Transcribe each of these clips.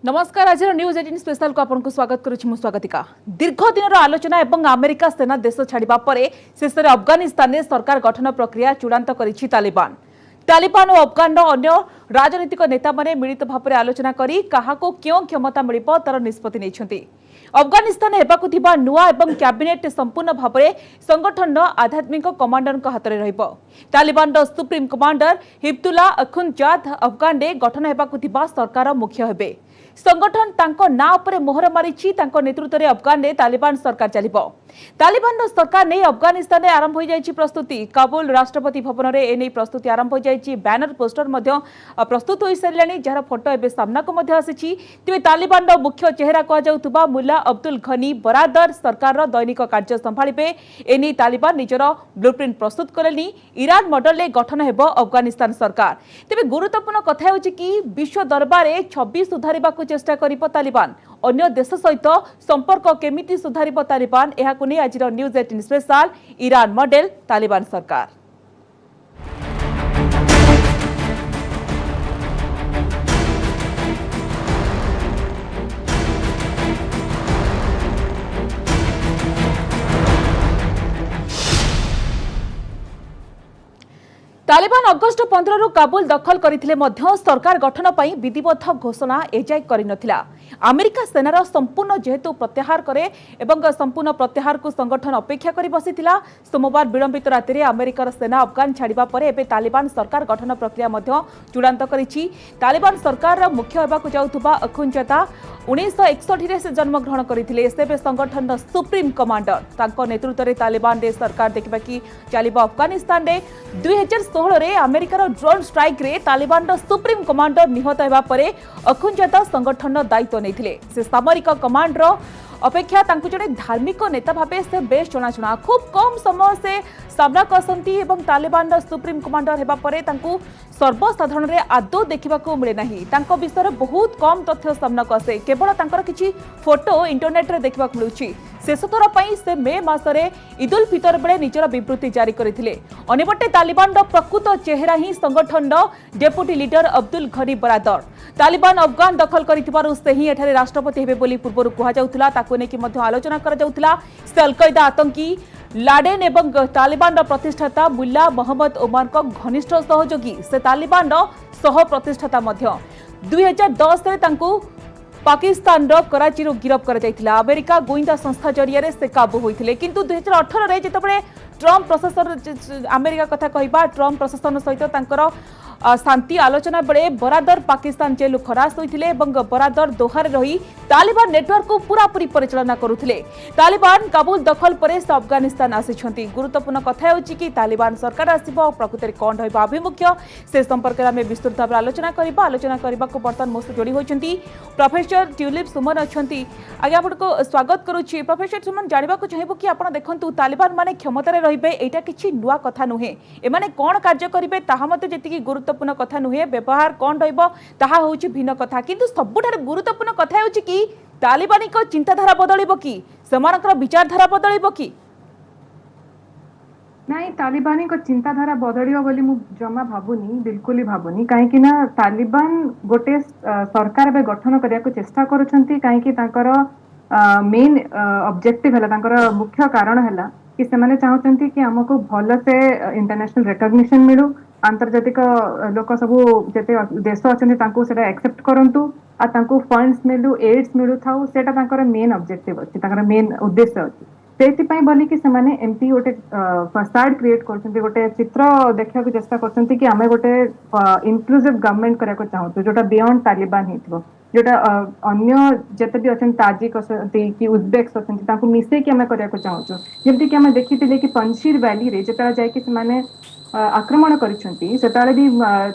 नमस्कार आज news 18 special को आपको स्वागत करुच्ची स्वागतिका दीर्घ दिन आलोचना एवं अमेरिका सेना देश छाड़ा पर शेष में अफगानिस्तान में सरकार गठन प्रक्रिया चूड़ांत करिछि तालिबान तालिबान और अफगान अन्य राजनीतिक नेता माने मिलित भाव में आलोचना करी काहाको क्यों क्षमता मिलिबो तार निष्पत्ति नेइछन्ति। अफगानिस्तान हेबाकु थिबा नुआ एवं कैबिनेट संपूर्ण भाव में संगठन आध्यात्मिक कमांडर हाथ में रहिबो। तालिबान सुप्रीम कमांडर हिब्तुल्लाह अखुंदजाद अफगान में गठन हेबाकु थिबा सरकार मुख्य हेबे। संगठन तांको ना उपरे मोहर मारिछि तांको नेतृत्व में अफगान में तालिबान सरकार चलिबो। तालिबान सरकार नहीं अफगानिस्तान में आरंभ हो जाइछि प्रस्तुति। काबुल राष्ट्रपति भवन में एने प्रस्तुति आरंभ हो जाइछि। बैनर पोस्टर मध्य प्रस्तुत हो सारे जार फोटो एबे सामना को मध्य आसिछि। तेबे तालिबान मुख्य चेहरा कह जाउतबा मुल्ला अब्दुल घनी बरादर सरकार दैनिक कार्य संभाळिबे। एने तालिबान निजर ब्लूप्रिंट प्रस्तुत करेनी। ईरान मॉडल ले गठन हेबो अफगानिस्तान सरकार। तेबे गुरुत्वपूर्ण कथा होछि कि विश्व दरबार 26 सुधारिबा को चेष्टा करिबो तालिबान। अन्य देश सहित संपर्क केमिति सुधारिबो तालिबान एहाकु नै आज news 18 special Iran model Taliban सरकार। तालिबान अगस्ट 15 रु काबुल दखल करथिले मध्य सरकार गठन पई विधिबद्ध घोषणा एजाय करिनथिला। अमेरिका सेनार संपूर्ण जेहेतु प्रत्याहार करे एवं संपूर्ण प्रत्याहार को संगठन अपेक्षा करी बसिथिला। सोमवार विलंबित राति रे अमेरिकार सेना अफगान छाड़िबा परे एबे तालिबान सरकार गठन प्रक्रिया मध्य चूड़ांत करिछि। तालिबान सरकार मुख्य हेबाकु जाउथुबा अखुंदजाद 1961 रे से जन्म ग्रहण करथिले। सेबे संगठन सुप्रीम कमांडर तांको नेतृत्व रे तालिबान दे सरकार देखबा कि चलिबा अफगानिस्तान रे 2016 रे अमेरिकार ड्रोन स्ट्राइक रे तालिबान सुप्रीम कमांडर निहत हेबा परे अखुंदजाद संगठन दायित्व नैथिले। से सामरिक कमांडर अपेक्षा तांकु जड़े धार्मिक नेता भावे से बेस जनाशुना। खूब कम समय से सामना करसंती एवं तालिबान सुप्रीम कमांडर हेबा परे तांकु सर्वसाधारण रे आदौ देखिबाकू मिले नाही। तांको विषय बहुत कम तथ्य सामना कसे। केवल तांकर किछि फोटो इंटरनेट रे देखिबाकू मिलुछि। शेष थर पई से मे मासरे ईद उल फितर बेले निजर विवृत्ति जारी करथिले। अनेपटे तालिबान प्रकृत चेहरा ही संगठन डेप्यूटी लीडर अब्दुल घनी बरादर। तालिबान अफगान दखल करिथिबारु से ही एठारे राष्ट्रपति हेबे बोली पूर्वरु कुहा जाउथला। ताको नेकी मध्य आलोचना करा जाउथला। से अल कायदा आतंकी लाडेन एवं तालिबान प्रतिष्ठाता मुल्ला मोहम्मद ओमर को घनिष्ठ सहयोगी। से तालिबान सह प्रतिष्ठाता मध्य 2010 रे तांकु पाकिस्तान कराची गिरफ कर अमेरिका गुइंदा संस्था जरिया से काबू होते। किंतु 2018 रे जितेबाला ट्रम्प प्रशासन अमेरिका कथा कहबा ट्रम्प प्रशासन सहित शांति आलोचना बेले बरादर पाकिस्तान जेल खलास होते। बरादर दोहार रही तालिबान नेटवर्क को पूरापूरी परिचालना करुले। तालिबान काबुल दखल पर से अफगानिस्तान आसी। गुरुत्वपूर्ण कथा होची कि तालिबान सरकार आसिबो प्रकृति में कौन रहिबा अभिमुख्य से संपर्क में आम विस्तृत भाव आलोचना करबा। आलोचना करने को बर्तमान मो से जोड़ी होती प्रोफेसर ट्यूलिप सुमन अच्छा। आगे आपको स्वागत करुच्ची। प्रोफेसर सुमन जानवा चाहबू कि आप देखु तालिबान माने क्षमतार रहिबे एटा किछि नुआ कथा नुहे। एमाने कौन कार्य करिवे ताहा मते जेतिकी गुरुत्वपूर्ण कथा नुहे। व्यवहार कौन रहिबो ताहा होउछि भिन्न कथा। किंतु सबुठार गुरुत्वपूर्ण कथा होउछि कि तालिबानिक चिंताधारा बदलिबो कि समानकर विचारधारा बदलिबो कि नाई। तालिबानी को चिंताधारा बदलियो बोली मु जमा भाबुनी, बिल्कुल ही भाबुनी। काहेकि ना तालिबान गोटे सरकार बे गठन करिया को चेष्टा करूछंती। काहेकि तांकर मेन ऑब्जेक्टिव हला तांकर मुख्य कारण हला कि से माने चाहउछंती कि हमको भल से इंटरनेशनल रिकॉग्निशन मिलु। आंतर्जातिक लोक सब जते देश अछंती तांको सेटा एक्सेप्ट करंतु आ तांको फंड्स मिलु, एड्स मिलु थाउ। सेटा तांकर मेन ऑब्जेक्टिव अछि, तांकर मेन उद्देश्य अछि। से बोली कि सेमाने एमती गोटे फसाड क्रिएट करछंती, गोटे चित्र देखा चेष्टा करछंती कि आमे गोटे इंक्लूसिव गवर्नमेंट करिया को चाहतो जोटा बियॉन्ड तालिबान हितबो। जोटा अन्य जते भी अछन ताजिक अछंती कि उज्बेक्स अछंती तांको मिसे कि आमे करिया को चाहतो। जेमती कि आमे देखितिले कि पंशीर वैली रे जेता जाय कि सेमाने आक्रमण करिसंती सेताले भी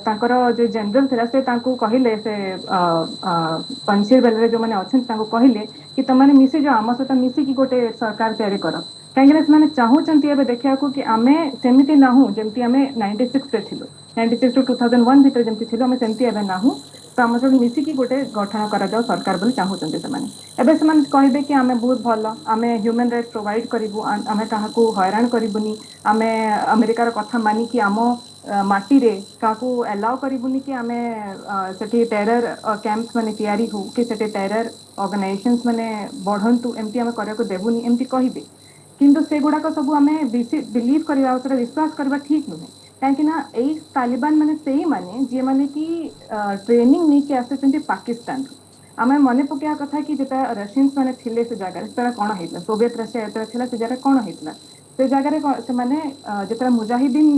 तांकर जो जनरल थिला से तांको कहिले से पंशीर वैली रे जो माने अछन तांको कहिले कि तमाने मिसे जो आम सहित मिसिकी गोटे सरकार तैयारी कर। कहीं से चाहूँगी एवं देखा कि आम सेमती नाहू जमी आम 96 रे थिलु। 96 टू 2001 भितर जमी थिलु आम सेमती एवं नाहू। तो आम सब मिसिकी गोटे गठन करा जाओ सरकार बोली चाहूँगी से कहे कि आम बहुत भल आम ह्यूमन राइट प्रोवाइड करूँ, आम क्या हैरान करूनी, आम अमेरिकार कथा मानिकी आम माटी रे काको अलाउ करिबुनी कि आमे सेठी टेरर कैंप्स माने तैयारी हो कि सेठी टेरर ऑर्गेनाइजेशंस माने बढ़ंतु एमती आमे करको देबुनी एमती कहिबे किंतु से गुडा को सब आमे बिलीव करबा उतरे विश्वास करबा ठीक नुहे काहे ना एई तालिबान माने सेही माने जे माने कि ट्रेनिंग नहीं के आसे पाकिस्तान आमे मने पकया कथा कि जेता रशियंस माने थिले से जगह से कोन हेतला सोवियत रशिया एतरा थिला से जगह कोन हेतला से जगह से माने जेतरा मुजाहिदीन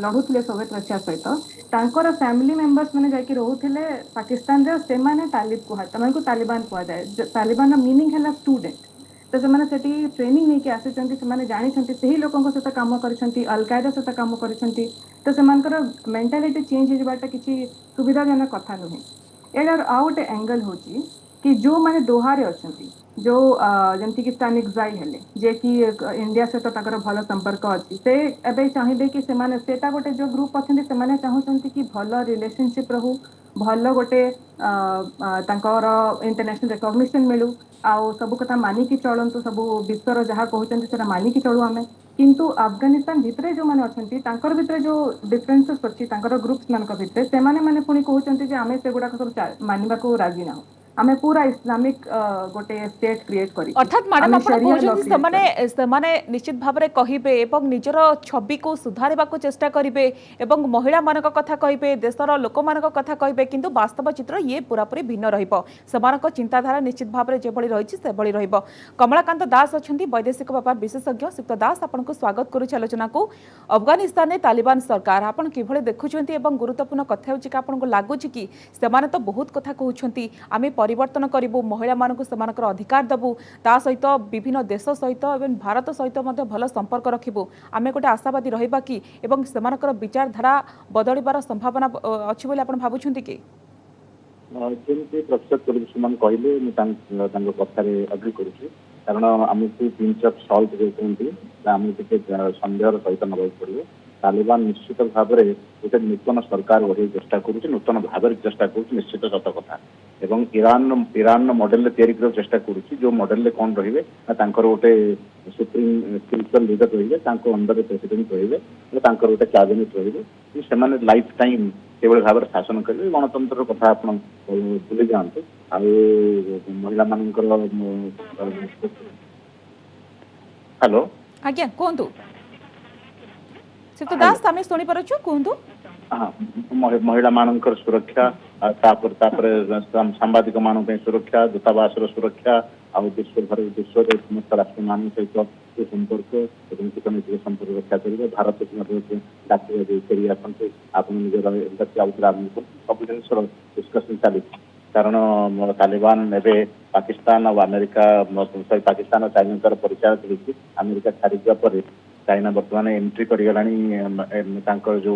लढुଥିଲେ सोवियत रशिया सहित तांकर फैमिली मेंबर्स माने जाके रहुଥିଲେ पाकिस्तान रे से माने तालिब को तमन को तालिबान को जाए तालिबान मीनिंग हैला स्टूडेंट तो से माने सेठी ट्रेनिंग नहीं के आसे चंती से माने जानि चंती सही लोकन को सहित काम करछंती अल कायदा सहित काम करछंती तो से मानकर मेंटालिटी चेंज हो जाबाटा किछि सुविधाजनक कथा नुहे एडार आउट एंगल होची कि जो माने दोहारे अछंती जो जंती कि स्टानिक जाई हेले जे कि इंडिया से तो ताकर भलो संपर्क अछि से एबे चाहिबे कि से माने सेटा गोटे जो ग्रुप अछंती से माने चाहउछंती कि भलो रिलेशनशिप रहू भलो गोटे तांकर इंटरनेशनल रिकॉग्निशन मिलू आउ सब कथा मानी कि चलंतु सब विश्वर जहाँ कहउछंती सेटा मानी कि चलू आमे किंतु अफगानिस्तान भितरे जो माने अछंती तांकर भितरे जो डिफरेंसेस अछि तांकर ग्रुप्स मानक भितरे से माने पुणी कहउछंती जे आमे से गुडा सब मानिबा को राजी ना आमे पूरा इस्लामिक गोटे स्टेट क्रिएट करी अर्थात मैडम आपण कहउछंती समाने निश्चित भाव में कहिबे एवं निजर छवि को सुधारबा को चेष्टा करिवे एवं महिला मानक कथा कहिबे देशर लोक मानक कथा कहिबे किंतु वास्तव चित्र ये पूरापूरी भिन्न रहिबो समानक चिंताधारा निश्चित भाव में जेभଳି रहिछि सेभଳି रहिबो कमलाकांत दास अछंती वैदेशिक व्यापार विशेषज्ञ सुक्त दास आपनको स्वागत करू आलोचना को अफगानिस्तान में तालिबान सरकार आपण किभଳି देखुछंती एवं गुरुत्वपूर्ण कथा होछि कि आपनको लागुछि कि सेमाने तो बहुत कथा कहउछंती आमे परिवर्तन करिबु महिला मानक सेमानकर अधिकार देबु ता सहित विभिन्न देश सहित एवं भारत सहित मध्य भल संपर्क रखिबु आमे गोटे आशावादी रहिबा कि एवं सेमानकर विचारधारा बदलिबार संभावना अछि बोली आपण भाबुछंती कि जेमती प्रोफेसर कुलभूषण कहले मु कथार अग्री करुच्छी कारण आमको पिंच अफ सल्ट जो कहते आमको सन्देहर सहित नवा पड़ो तालिबान निश्चित भाव में गोटे नूतन सरकार गढ़ चेष्टा करुच्ची नूतन भाव में चेष्टा करुच्ची निश्चित सत कथा एवं ईरान मॉडल तैयारी चेष्टा करुच्ची जो मॉडल कौन रही गोटे सुप्रीम स्पिरिचुअल लीडर रही अंडर प्रेसिडेंट रही गोटे कैबिनेट रही से लाइफ टाइम से भाव में शासन करेंगे गणतंत्र कथा आप भूली जातु आ महिला मान हेलो आज्ञा कहतु दास आम शुणी पार्छ कहतु हाँ महिला मान सुरक्षा सांबादिक मान सुरक्षा दूतावास सुरक्षा आ विश्व समस्त राष्ट्र मान सहित संपर्क कूटनीतिक संपर्क रक्षा करेंगे भारत डाक आप निजर सब जिन डिस्कसन चली कारण तालिबान एवं पाकिस्तान और अमेरिका पाकिस्तान और चाइना परिचय देखिए अमेरिका छाड़ीजा पर चाइना बर्तमान एंट्री कर जो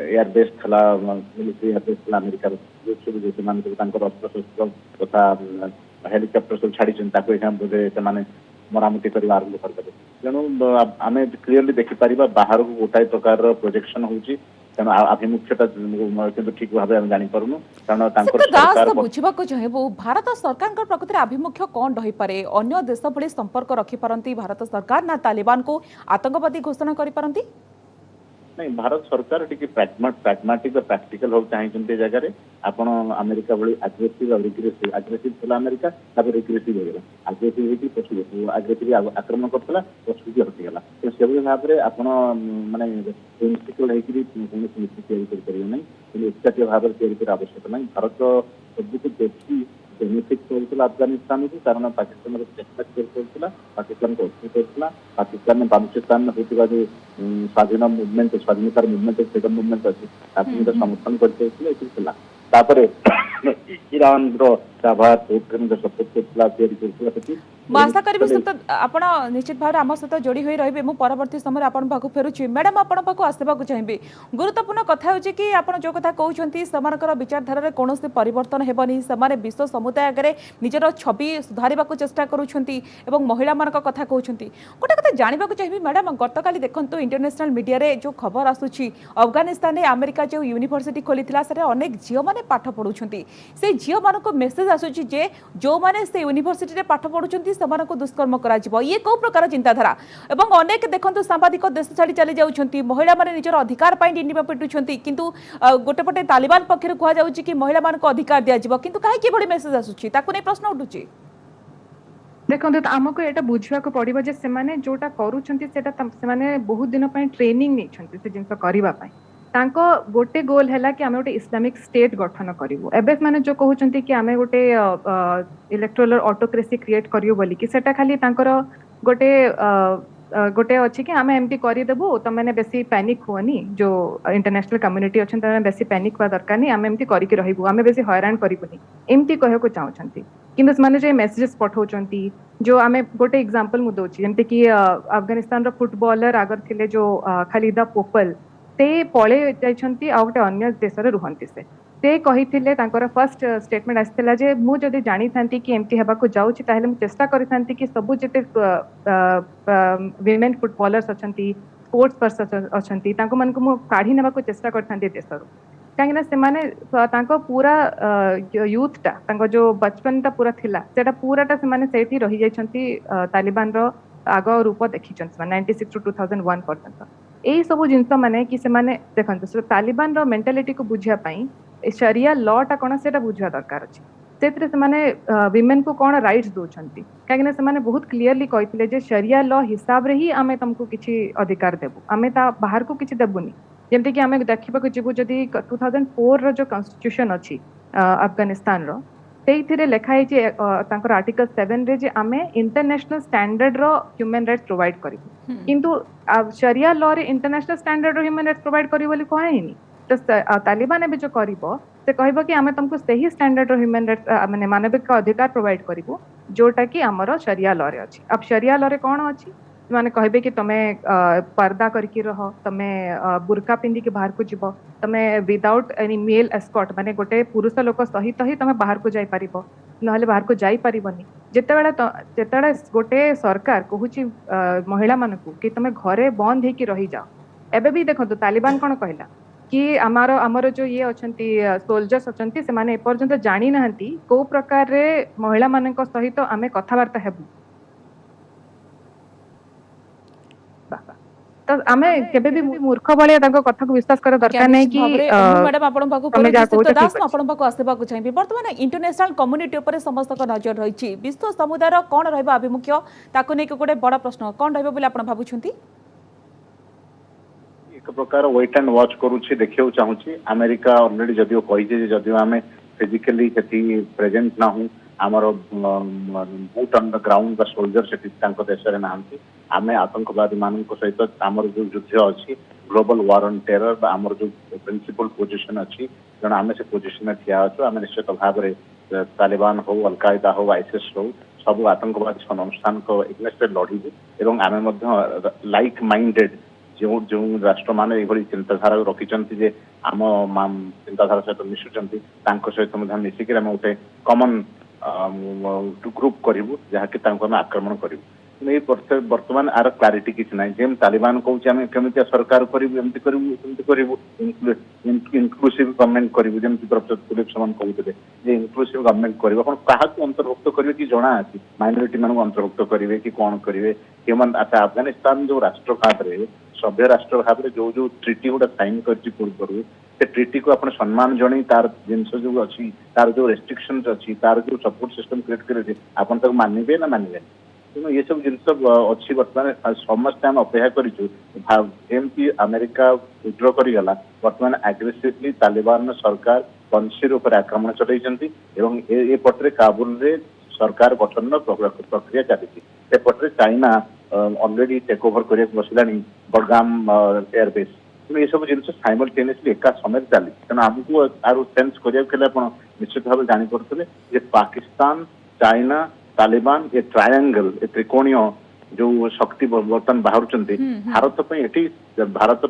एयरबेस था मिलिट्री एयरबेस था अमेरिका जो सब अस्त्र शस्त्र तथा हेलिकप्टर सब छाड़ी मरामती करने आरंभ करते तेणु आम क्लीयरली देखिपर बाहर को गोटाए प्रकार प्रोजेक्शन होती तेणु आभिमुख्यता ठीक भाव में जापारूँ कारण बुझा चाहबू भारत सरकार प्रकृति आभिमुख्य कौन रही पारे अन्य देश भली संपर्क रखिपारती भारत सरकार ना तालिबान को आतंकवादी घोषणा करिपारती नहीं भारत सरकार टी प्राग्मेटिक प्राक्टिकल हो चाहिए जगह आपण अमेरिका भली आग्रेसिव आग्रेसिव था अमेरिका रिग्रेसिव हो गला आग्रेसिव होगी पशु आग्रेसिव आक्रमण करता पशु भी हटिगला तो से भाव में आप माने प्रिंसिपल होगी कौन नीति तैयारी नहीं एकाठी भाव में तैयारी आवश्यक नहीं भारत सबको देखी बेनिफिट करूला अफगानिस्तान को कारण पाकिस्तान चेष्टा पाकिस्तान को अच्छी करता पाकिस्तान बालूचिस्तान होता जो स्वाधीन मुवमेंट स्वाधीनतार मुवमेंट फ्रीडम मुवमेंट अच्छी समर्थन करता ईरान आशा करी आपण निश्चित भाव आम सहित जोड़ी हुई रही परवर्ती समय आपन पाखु फेरुची मैडम आपन पाखु आसवा चाहिए गुरुत्वपूर्ण कथा होची कि आपन जो कथा कहउछंती समानकर विचारधारा कौन परिवर्तन हेबनी समाने विश्व समुदाय आगे निजर छवि सुधारिबा को चेष्टा करूछंती एवं महिला मानक कथा कहउछंती गोटे कथा जानिबा को चाहिए मैडम गतकाली देखंतु इंटरनेशनल मीडिया रे जो खबर आसुची अफगानिस्तान रे अमेरिका जो यूनिवर्सिटी खोलीथिला सेरे अनेक झियो माने पाठ पढुछंती से झियो मानको मेसेज आसुची जे जो माने से यूनिवर्सिटी रे पाठ पढुछंती केमिति समानको दुष्कर्म कराजिबो ये को प्रकार चिंताधारा एवं अनेक देखंतु सांबादिक देश छाड़ी चली जाउछंती महिला माने निजर अधिकार पई डिंडिबा पिटुछंती किंतु गोटे पटे तालिबान पक्षर कुहा जाउची कि महिला मानको अधिकार दिया जिवो किंतु काहे कि बडी मेसेज आसुची ताकु नै प्रश्न उठुची देखो आमको एटा बुझवा को पड़िबो जे सेमाने जोटा करूछंती सेटा सेमाने बहुत दिन पई ट्रेनिंग नै छंती से जिंस करबा पई तांको गोटे गोल हैला कि आमे गोटे इस्लामिक स्टेट गठन करिवो एबे माने जो कहउछंती कि आमे गोटे इलेक्टोरल ऑटोक्रेसी क्रिएट करियो बोली कि सेटा खाली तांकर गोटे गोटे अछि कि आमे एमटी करि देबो त माने बेसी पैनिक होनी जो इंटरनेशनल कम्युनिटी अछन त बेसी पैनिक हुआ दरकार नहीं आमे एमटी करि के रहिबो आमे बेसी हैरान करिबोनी एमटी कहय को चाहउछंती किंतु माने जे मेसेजेस पठाउछंती जो आमे गोटे एग्जांपल मु दोछि जेमते कि अफगानिस्तान रो फुटबॉलर आगर थिले जो खालिदा पोपल ते पळे जाइछंती आ गोटे अन्य देश रे रुहंती से कहिथिले तांकर फर्स्ट स्टेटमेंट आस्थिला जे मु जदि जानि थांती कि एमटी हेबा को जाउछि ताहेले मु चेष्टा करि थांती कि सबु जेते विमेन फुटबॉलर्स अछंती स्पोर्ट्स पर्सन अछंती तांको मन को मु काढी नेबा को चेष्टा करथांती देशरो काहेकि ना सेमाने तांको पूरा यूथ टा तांको जो बचपन ता पूरा थिला सेटा पूराटा सेमाने सेठी रहि जाइछंती तालिबान रो आग रूप देखिछंती 96 टू 2001 पर्यंत एई सब जिंस माने कि सेमाने देखंतु तालिबान रो मेंटालिटी को बुझिया पई शरिया लॉ टा कोन सेटा बुझिया दरकार अछि सेतरे सेमाने विमेन को कोन राइट्स दोछंती काहेकि ना सेमाने बहुत क्लियरली कहितले जे शरिया लॉ हिसाब रे ही आमे तुमको किछि अधिकार देबो आमे ता बाहर को किछि देबुनी जेमते कि आमे देखिबा को जिबो जदी 2004 रो जो कॉन्स्टिट्यूशन अछि अफगानिस्तान रो तेइथिरे लेखा है जे तांकर आर्टिकल 7 रे जे आमे इंटरनेशनल स्टैंडर्ड रो ह्यूमन राइट्स प्रोवाइड करिबो किंतु शरिया लॉ रे इंटरनेशनल स्टैंडर्ड रो ह्यूमन राइट्स प्रोवाइड करिबो बोली कहैनी तो तालिबान भी जो करिबो से कहबो कि आमे तुमको सही स्टैंडर्ड रो ह्यूमन राइट्स माने मानविक अधिकार प्रोवाइड करिबो जोटा कि हमरो शरिया लॉ रे अछि अब शरिया लॉ रे कोन अछि माने कहबे कि तमे पर्दा करके रह तमे बुरका पिंदी के बाहर को जीव तमे विदाउट एनी मेल एस्कॉर्ट माने गोटे पुरुष लोक सहित ही तमे बाहर को जाई परिबो नहले बाहर को जाई परिबनी जेतेबेले गोटे सरकार कहूची महिला मानकू कि तमे घरे बंद हे कि रही जाओ एबे भी देखो तो तालिबान कोन कहला कि आमर जो ये अछंती सोल्जर्स अछंती से माने एपर्यंत जानी नहंती को प्रकार रे महिला मानक सहित आमे कथावार्ता हेबु तो आमे केबे भी मूर्ख बळे ताको कथा को विश्वास कर दरकार नै कि मैडम आपण पाको परिचित दास आपण पाको आसेबा को चाहिबे वर्तमान इंटरनेशनल कम्युनिटी ऊपर समस्त को नजर रहिछि विश्व समुदाय कोन रहबा अभिमुख्य ताको नै कोडे बडा प्रश्न कोन रहबे बोले आपण भाबुछंती एक प्रकार वेट एंड वॉच करूछि देखियो चाहूछि अमेरिका ऑलरेडी जदियो कहिजे जे जदियो आमे फिजिकली सेठी प्रेजेंट ना हूं आमर boot on the ground the soldier सेठी तांको देश रे नांती आमे आतंकवादी मान को सहित आमर जो युद्ध अछि ग्लोबल वॉर ऑन टेरर आमर जो प्रिंसिपल पोजीशन अछि जण आमे से पोजीशन में ठिया अछु आमे निश्चित भाव रे तालिबान हो अल कायदा हो आईएसआईएस हो सब आतंकवादी अनुष्ठान को एग्नेस्ट लड़ीबू एवं आमे मध्य लाइक माइंडेड जो जो राष्ट्र माने एभली चिंताधारा रखिचंती जे आम चिंताधारा सहित मिशुचंती तांको सहित मध्य मिसिक आमे उठे कॉमन ग्रुप करिवु जहा कि तांको हम आक्रमण करिवु नै वर्तमान आर क्लैरिटी किछ नै जेम तालिबान कहउछ हम केमिति सरकार करिवु एमति करिवु इंक्लूसिव गवर्नमेंट करिवु जेमति प्रफेसर पुलिस समान कहउतले जे इंक्लूसिव गवर्नमेंट करिवु कोन काहा को अंतर्भुक्त करिवे कि जणा अछि माइनॉरिटी मानक अंतर्भुक्त करिवे कि कोन करिवे ह्यूमन अच्छा अफगानिस्तान जो राष्ट्र भाव रे सभ्य राष्ट्र भाव रे जो जो ट्रीटी गुडा साइन करछि पूर्व से ट्रीटी को अपन सम्मान जणी तार जिनस जो अछि तार जो रेस्ट्रिक्शंस अछि तार जो सपोर्ट सिस्टम क्रिएट करे अपन तक मानिबे ना मानिबे तेणु ये सब जिनस अच्छी बर्तमान समस्त आम अपेक्षा करमती अमेरिका विड्र करगला बर्तमान एग्रेसिवली तालिबान सरकार पंसीर उपर आक्रमण चलई पटे काबुल रे सरकार गठन प्रक्रिया चली सेपटे चाइना ऑलरेडी टेक ओवर कर बसला बडगाम एयरबेस तेणु ये सब जिन साइमल्टेनियसली एका समय चली तेणु आमको आर सेन्स करा निश्चित भाव जापे पाकिस्तान चाइना तालिबान ये ट्रायंगल ये त्रिकोणीय जो शक्ति बर्तमान बाहर भारत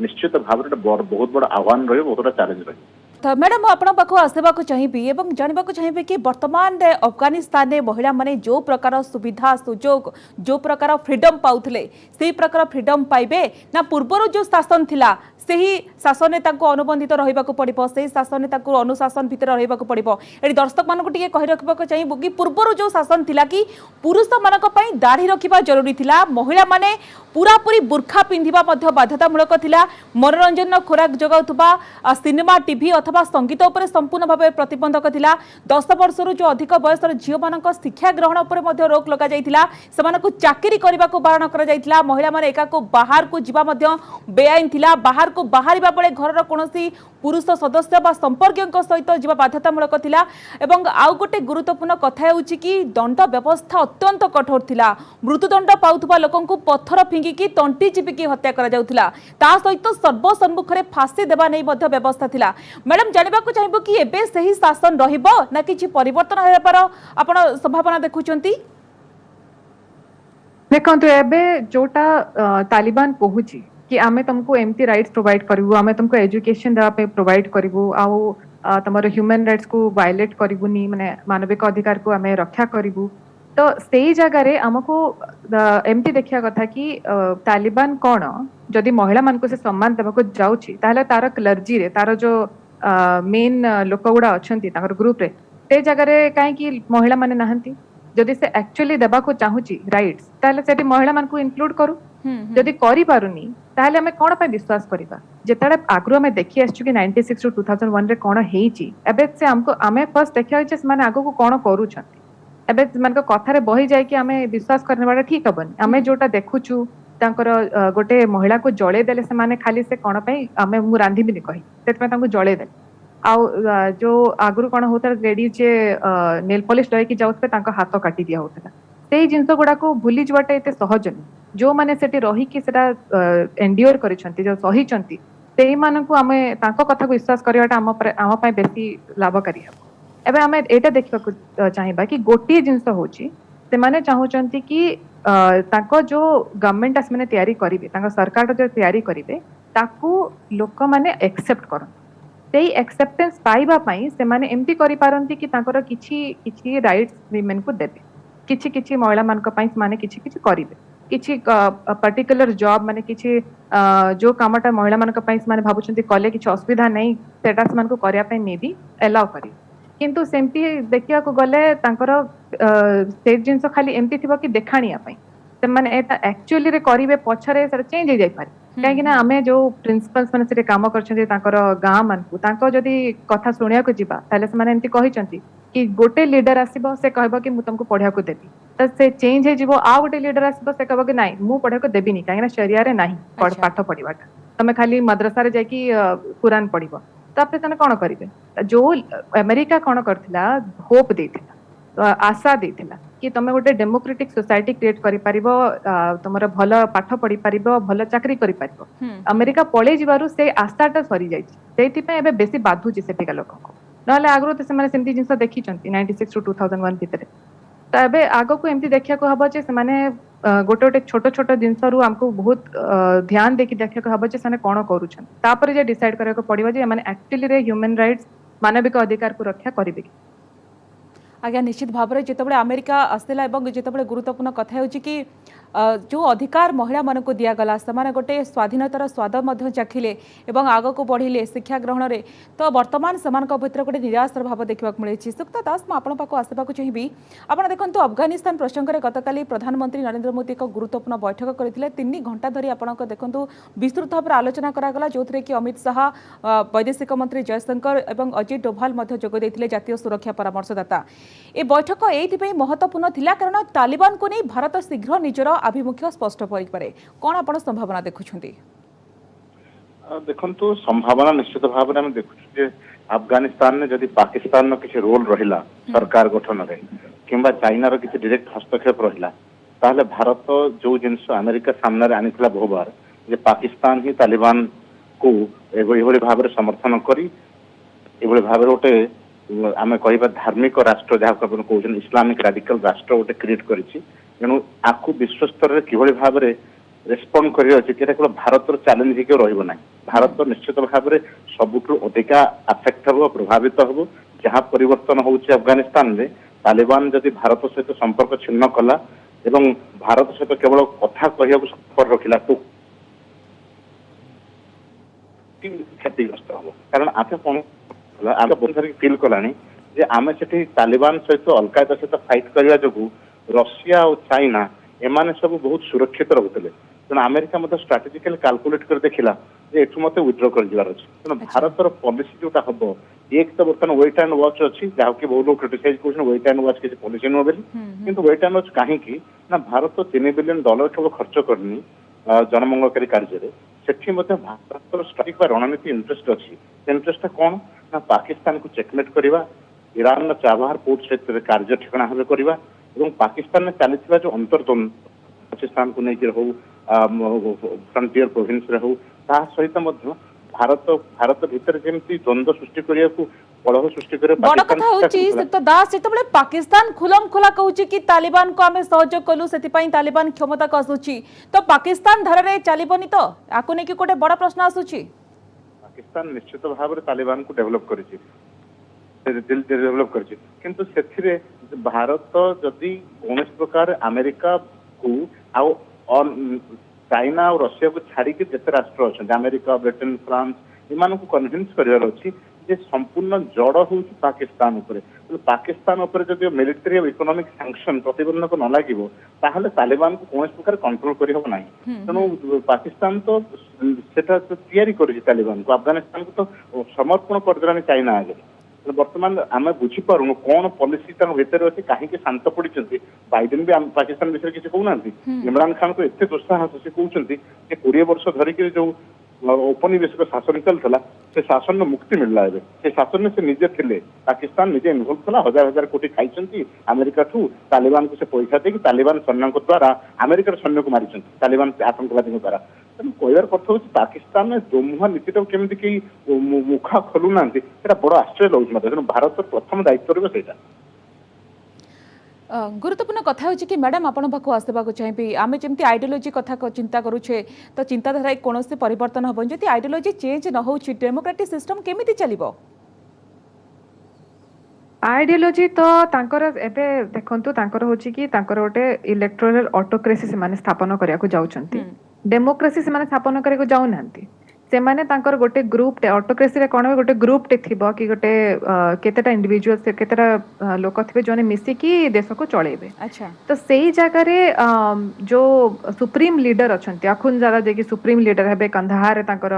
निश्चित भाव बहुत बड़ा आह्वान रही बहुत बड़ा चैलेंज रही मैडम आपण पाखु आसवा चाहिए एवं जानवा चाहिए कि वर्तमान अफगानिस्तान में महिला माने जो प्रकार सुविधा सुजोग जो प्रकार फ्रीडम पाउथले से प्रकार फ्रीडम पाइबे ना पूर्वर जो शासन थिला ସେହି शासन अनुबंधित रहा पड़ो से शासन अनुशासन भितर रहा पड़ो ये दर्शक मानक टे कही रखा चाहिए कि पूर्वर जो शासन थिला कि पुरुष मानक दाढ़ी रखा जरूरी थिला महिला माने पूरापूरी बुर्खा पिंधिबा बाध्यतामूलक थिला मनोरंजन खोराक जगाउथबा सिनेमा टीवी अथवा संगीत उपर संपूर्ण भाव प्रतिबंधक थिला 10 वर्षर जो अधिक बयसर झील मानक शिक्षा ग्रहण उपर मध्य रोक लगा जाइथिला सेमानकु चाकरी करबा को बारण करा जाइथिला महिला माने एका को बाहर को जीवा मध्य बेआईन थिला बाहर को बाहरिबा बेले घरर कोनोसी पुरुष सदस्य बा संपर्क सहित जीवा बाध्यतामूलक थिला एवं आउ गोटे गुरुत्वपूर्ण कथा होउची कि दंड व्यवस्था अत्यंत कठोर थिला मृत्युदंड पाउथबा लोकंकु पत्थर फिंगिकी तंटी चिपिकी हत्या करा जाउथिला ता सहित सर्वसम्मुखरे फांसी देबा नै मध्य व्यवस्था थिला मैडम जानिबा को चाहिबो कि एबे सही शासन रहिबो ना किछि परिवर्तन हेबार आपण संभावना देखुचंती देखंतु एबे जोटा तालिबान कहूची कि आमे तुमको एमती राइट्स प्रोवाइड करिवु आमे तुमको एजुकेशन देवा पे प्रोवाइड करिवु आउ तमरो ह्यूमन राइट्स को वायलेट करिवुनी माने मानविक अधिकार को आमे रक्षा करिवु तो सेई जगह रे हमको एमती देखिया कथा कि तालिबान कोन जदि महिला मान को से सम्मान देबा को जाउची ताले तार क्लर्जी रे तार जो मेन लोक गुडा अछंती ताकर ग्रुप रे ते जगह रे काहे कि महिला माने नाहंती जदि से एक्चुअली देबा को चाहूची राइट्स ताले सेठी महिला मान को इंक्लूड करू जदि करि पारुनी ताले हमें कोन पे विश्वास करिबा जेतडे आग्रो में देखि आछू कि 96 टू 2001 रे कोन हेइची एबे से हमको हमें फर्स्ट देखिया छै माने आगो को कोन करू छथि एबे मन को कथा रे बही जाय कि हमें विश्वास करने वाला ठीक हबन हमें जोटा देखुछु तांकर गोटे महिला को जळे देले से माने खाली से कोन पे हमें मु रांधी बिनी कहि सेत में तांको जळे दे आउ जो आगुरु कोन होता लेडी जे नेल पॉलिश लय कि जाउस पे तांको हाथ काटी दिया होता सेई जिंस गुडा को भूली जवाटे एते सहज नहीं जो माने सेठी रही कि सेटा एंड्योर करिसंती जो सही चंती सेई मानन को हमें तांको कथा को विश्वास करिवाटा हम पय बेसी लाभकारी हबो एबे हमें एटा देखबा को चाहिबा कि गोटी जिंस होची से माने चाहूचंती कि तांको जो गवर्नमेंट आस माने तयारी करिवे तांको सरकार जो तयारी करिवे ताकू लोक माने एक्सेप्ट करन सेई एक्सेप्टेंस पाइबा पई से माने एम्ति करि पारंती कि तांकर किछि राइट्स विमेन को देबे किछि महिला मान को पई माने किछि करिवे किछि पर्टिकुलर जॉब माने किछि जो कामटा महिला मान को पई माने भाबुचंती कले किछि असुविधा नै सेटा मान को करिया पई मे भी अलाउ करी किंतु सेमती देखिया को गले तांकर से जिंस खाली एम्ति थिबो कि देखाणिया पई से माने एटा एक्चुअली रे करिवे पछरे से चेंज हो जाई पारे काहे कि ना हमें जो प्रिंसिपल्स माने से काम करछन्ती तांकर गां मान को तांको जदी कथा सुनिया को जिबा ताले से माने एम्ति कहिचंती कि गोटे लीडर आसीबो से कहबो कि मु तुमको पढिया को देबी त से चेंज हे जिवो आ गोटे लीडर आसीबो से कहबो कि नाही मु पढिया को देबी नी काहे ना शरिया रे नाही पाठ पढिबाटा तमे खाली मद्रसा रे जाई कि कुरान पढिबो तापरे तने कोन करिवे जो अमेरिका कोन करथिला होप देथिला आशा देथिला कि तमे गोटे डेमोक्रेटिक सोसाइटी क्रिएट करि परिबो तमरो भलो पाठ पढि परिबो भलो चाकरी करि परिबो अमेरिका पळे जिवारु से आशाटा सरी जाई सेति पे एबे बेसी बाधु जे सेटिका लोक को नले आग्रो ते से माने सेमती जिंस देखि चंती 96 टू 2001 भितरे त एबे आगो को एमती देखिया को हबो जे से माने गोटे गोटे छोट छोट जिंस रु हमको बहुत ध्यान देखि देखिया को हबो जे सने कोन करू छन तापर जे डिसाइड करे को पड़िबो जे माने एक्चुअली रे ह्यूमन राइट्स मानविक अधिकार को रक्षा करिबे आज्ञा निश्चित भाव में जितेबाला अमेरिका आसला और जितेबाला गुरुत्वपूर्ण कथा हो कि जो अधिकार महिला मानक दिगला से गोटे स्वाधीनतार स्वाद चाखिले और आग को बढ़िले शिक्षा ग्रहण में तो बर्तमान से भर गोटे निराशार भाव देखा मिले सुक्ता दास मुझे आसवाक चाहिए आप देखो अफगानिस्तान प्रसंग में गतकाली प्रधानमंत्री नरेंद्र मोदी एक गुरुत्वपूर्ण बैठक करते 3 घंटा धरी आप देखो विस्तृत भाव में आलोचना करागला जो थे कि अमित शाह वैदेशिक मंत्री जयशंकर और अजित डोभाल जोगदे जातीय सुरक्षा परामर्शदाता ए बैठक ये महत्वपूर्ण थिला कारण तालिबान को नहीं भारत शीघ्र निजर आभिमुख्य स्पष्ट करें कौन आप संभावना देखुंट देखो संभावना निश्चित भाव में देखुचे अफगानिस्तान में जदि पाकिस्तान किसी रोल रहा सरकार गठन में किंबा चाइनार किसी डायरेक्ट हस्तक्षेप रहा ताहले भारत जो जिनस अमेरिका सामने आनी बहुबार जे पाकिस्तान ही तालिबान को एभली भाव में समर्थन करी एभली भाव गोटे आम कह धार्मिक राष्ट्र जहाँ कहते इस्लामिक राडिकल राष्ट्र गोटे क्रिएट करेणु आपको विश्व स्तर में किभली भाव में रेस्पंड कर केवल भारत चैलेंज ही रहा भारत निश्चित भाव में सबुठ अधिका आफेक्ट हम प्रभावित हम जहाँ परिवर्तन हो अफगानिस्तान में तालिबान जदि भारत सहित संपर्क छिन्न कला एवं भारत सहित केवल कथा कह सफर रखिला क्षतिग्रस्त हम कारण आम कौन आम बहुत थर फिल कलानी जे आम से तालिबान सहित अलकायदा सहित फाइट करने जो रशिया और चाइना एमाने सब बहुत सुरक्षित रोते तेणु अमेरिका स्ट्राटेजिकली काल्कुलेट कर देखला एठू मत विड्र कर तेणु भारतर पॉलिसी जोटा हम एक तो बर्तमान वेट एंड वॉच अच्छी जहाँकि बहुत लोग क्रिटिसाइज कर वेट एंड वॉच किसी पॉलिसी नुह बोली किंतु वेट एंड वॉच कहीं ना भारत $3 बिलियन केवल खर्च करनी जनमंगलकारी कार्य सेठी भारत स्ट्राटेजिक रणनीति इंटरेस्ट अच्छी इंटरेस्ट कौन ना पाकिस्तान को चेकमेट करवा ईरान चाबहार पोर्ट क्षेत्र में कार्य ठिकाना भाव करवा पाकिस्तान में चली जो अंतर्द्वंद पाकिस्तान को लेकर हो फ्रंटियर प्रोविंस रे हो सहित भारत भारत भितर जमी द्वंद्व सृष्टि करने को कलह सृष्टि बड़ कथा होची तो दास जेतबेले पाकिस्तान खुलम खुला कहूची कि तालिबान को आमे सहयोग कलु सेति पई तालिबान क्षमता को आसुची तो पाकिस्तान धारा रे चलीबनी तो आको ने कि कोटे बड़ प्रश्न आसुची पाकिस्तान निश्चित भाव में तालिबान को डेवलप करिछि डेवलप करिछि किंतु सेथिरे भारत जदि कौन प्रकार अमेरिका को आउ चाइना और रशिया को छाड़ी जिते राष्ट्र अच्छा अमेरिका ब्रिटेन फ्रांस इन को कन्विन्स कर संपूर्ण जड़ हूँ पाकिस्तान पाकिस्तान जब मिलिटरी और इकोनॉमिक सैंक्शन प्रतिबंधक न लगे ताहले तालिबान को कौन प्रकार कंट्रोल करना तेणु पाकिस्तान तो सेटा तालिबान को अफगानिस्तान को तो समर्पण करदेलानी चाइना आगे बर्तमान आम बुझीपारू कौन पॉलिसी भितर अच्छी कहीं शांत पड़ी बाइडेन भी पाकिस्तान विषय किसी कहना इमरान खान को एत दुस्साहस से कहते 20 वर्ष धरिक जो औपनिवेशिक शासन चलता से शासन मुक्ति मिलला से शासन से निजे थे पाकिस्तान निजे इनवल्व था हजार हजार कोटी खाई अमेरिका ठू तालिबान को से पैसा देकी तालिबान सैन्य द्वारा अमेरिकार सैन्य को मारी तालिबान आतंकवादी द्वारा तेणु कहर कथ हूँ पाकिस्तान में दोमुहा नीति केमी कई मुखा खोलुना बड़ आश्चर्य लगे तेणु भारत प्रथम दायित्व रहा गुरुत्वपूर्ण कथा होची कि मैडम आपण पाखु आसबाक चाहिए आम जमी आइडियोलोजी कथा चिंता करुचे तो चिंताधारा कौन परिवर्तन हम जब आइडियोलोजी चेंज न हो डेमोक्रेटिक सिस्टम केमिति चलिबो आइडियोलॉजी तो तांकर एबे देखंतु तांकर होची कि तांकर गोटे इलेक्टोरल ऑटोक्रेसी से माने स्थापन करिया को जाउचंती डेमोक्रेसी से माने स्थापन करिया को जाउ नांती से माने तांकर गोटे ग्रुप टे ऑटोक्रेसी रे कोन गोटे ग्रुप टे थिबो कि गोटे केतेटा इंडिविजुअल से केतेटा लोक थिबे जोने मिसी कि देश को चलेबे अच्छा तो सेही जगह रे जो सुप्रीम लीडर अछंती अखुनजादा जे कि सुप्रीम लीडर हेबे कंधार रे तांकर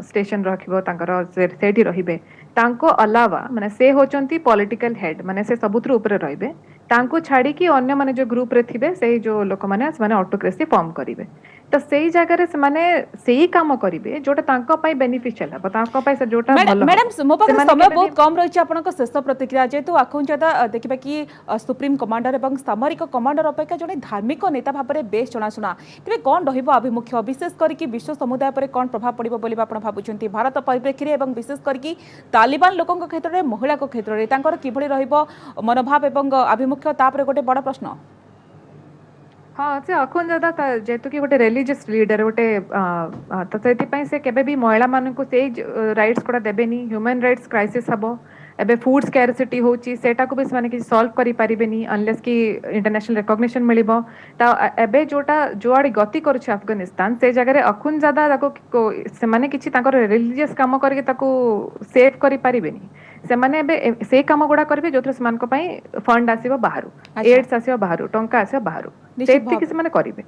स्टेशन रखिबो तांकर सेठी रहिबे तांको अलावा माने से होचंती पॉलिटिकल हेड माने से सबुत्र ऊपर रहिबे तांको छाड़ी कि अन्य माने जो ग्रुप रे थिबे से जो लोक माने ऑटोक्रेसी फॉर्म करिवे तो सेही जगह रे से माने सेही काम करिवे जोटा तांको पई बेनिफिशियल है तांको पई से जोटा भलो मैडम मो पाखे समय बहुत कम रही आपनक शेष प्रतिक्रिया जेतु आखुन ज्यादा देखिबा कि सुप्रीम कमांडर एवं सामरिक कमांडर अपेक्षा जने धार्मिक नेता भाबरे बेस जनाशुना तेबे कोन रहिबो अभिमुख्य विशेष करी विश्व समुदाय पर कोन प्रभाव पड़िबो बोली आपण भाबुचंती भारत परिप्रेक्षी एवं विशेष करी तालिबान लोकन क्षेत्र में महिला क्षेत्र में तांकर किभଳି रहिबो मनोभाव एवं अभिमुख्य तापर गोटे बड़ प्रश्न हाँ से अखुनजादा जेतु कि गोटे रिलीजियस लीडर गोटे तो से से केबे भी महिला मान को से राइट्स कोडा देबेनी ह्यूमन राइट्स क्राइसिस हबो एबे फूड स्कैरसिटी होची सेटा को भी माने कि सॉल्व करि परिबेनी अनलेस कि इंटरनेशनल रिकॉग्निशन मिलिबो ता एबे जोटा जोआडी गति करूछ अफगानिस्तान से जगह रे अखुनजादा ताको से माने किछि ताकर रिलीजियस काम करके ताको सेव करि परिबेनी से माने एबे से काम गुडा करबे जोथरे समान को पई फंड आसीबो बाहरु एड्स आसीबो बाहरु टंका आसीबो बाहरु सेति कि से माने करिबे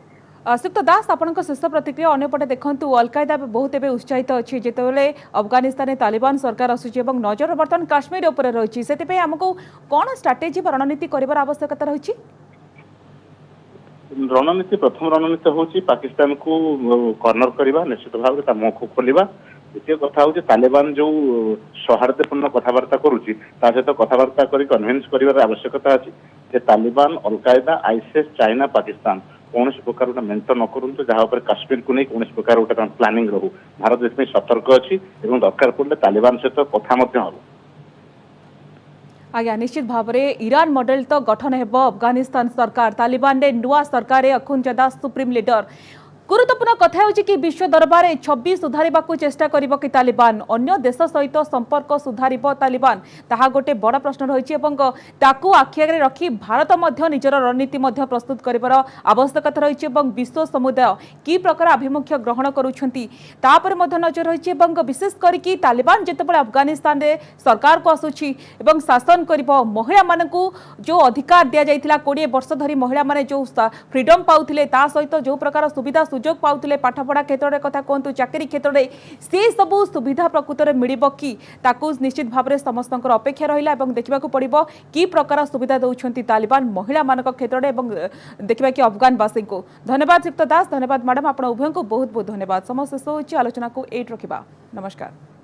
सुक्त दास आपनक शेष प्रतिक्रिया अन्यपटे देखंतु अलकायदा बहुत एबे उत्साहित अछि जेतेबेले अफगानिस्तान तालिबान सरकार आसुची एवं नजर बर्तमान काश्मीर ऊपर रहिछि सेतिपे हमको कोन स्ट्रेटेजी रणनीति करिवार आवश्यकता रहिछि रणनीति प्रथम रणनीति होची पाकिस्तान को कॉर्नर करवा निश्चित भाव ता मुख खोलिबा द्वितीय कथा हूँ तालिबान जो सौहार्दपूर्ण कथबार्ता करुच्ची सहित कथबार्ता कर कन्विन्स कर आवश्यकता अच्छी Taliban al Qaeda ISIS China Pakistan कौन प्रकार गोटे मेंट न करूँ जहाँ पर काश्मीर को नहीं कौन प्रकार गोटे प्लानिंग रहू भारत इसमें सतर्क अच्छी दरकार पड़े तालिबान सहित कथा हम आज्ञा निश्चित भाव में ईरान मॉडल तो गठन हेब अफगानिस्तान सरकार तालिबान रे नुआ सरकार अखुनजादा सुप्रीम लीडर गुरुत्वपूर्ण कथा होची कि विश्व दरबार 26 सुधारिबा को चेष्टा करिबो कि तालिबान अन्य देश सहित संपर्क सुधारिबो तालिबान ताहा गोटे बड़ प्रश्न रहिछि एवं ताकू आखिआगे रखी भारत मध्य निजर रणनीति मध्य प्रस्तुत करिबार आवश्यकता रहिछि एवं विश्व समुदाय की प्रकार आभिमुख्य ग्रहण करूछंती तापर मध्य नजर रहिछि एवं विशेष करिकि तालिबान जेतेबेले अफगानिस्तान रे सरकार को आसुछि एवं शासन करिबो महिला मानकू जो अधिकार दिया जाइथिला 20 वर्ष धरि महिला माने जो फ्रीडम पाउथिले ता सहित जो प्रकार सुविधा सुजोग पाउथिले पाठपढ़ा क्षेत्र में कथा कहतु चाकरी क्षेत्र में से सबू सुविधा प्रकृत में मिलिब कि ताकू निश्चित भाव में समस्त अपेक्षा रहा देखा पड़ो कि प्रकार सुविधा दौरान तालिबान महिला मान क्षेत्र में देखा कि अफगानवासी को धन्यवाद सिक्त दास धन्यवाद मैडम आप उभय को बहुत बहुत धन्यवाद समस्त शेष हो आलोचना को एट रखा नमस्कार।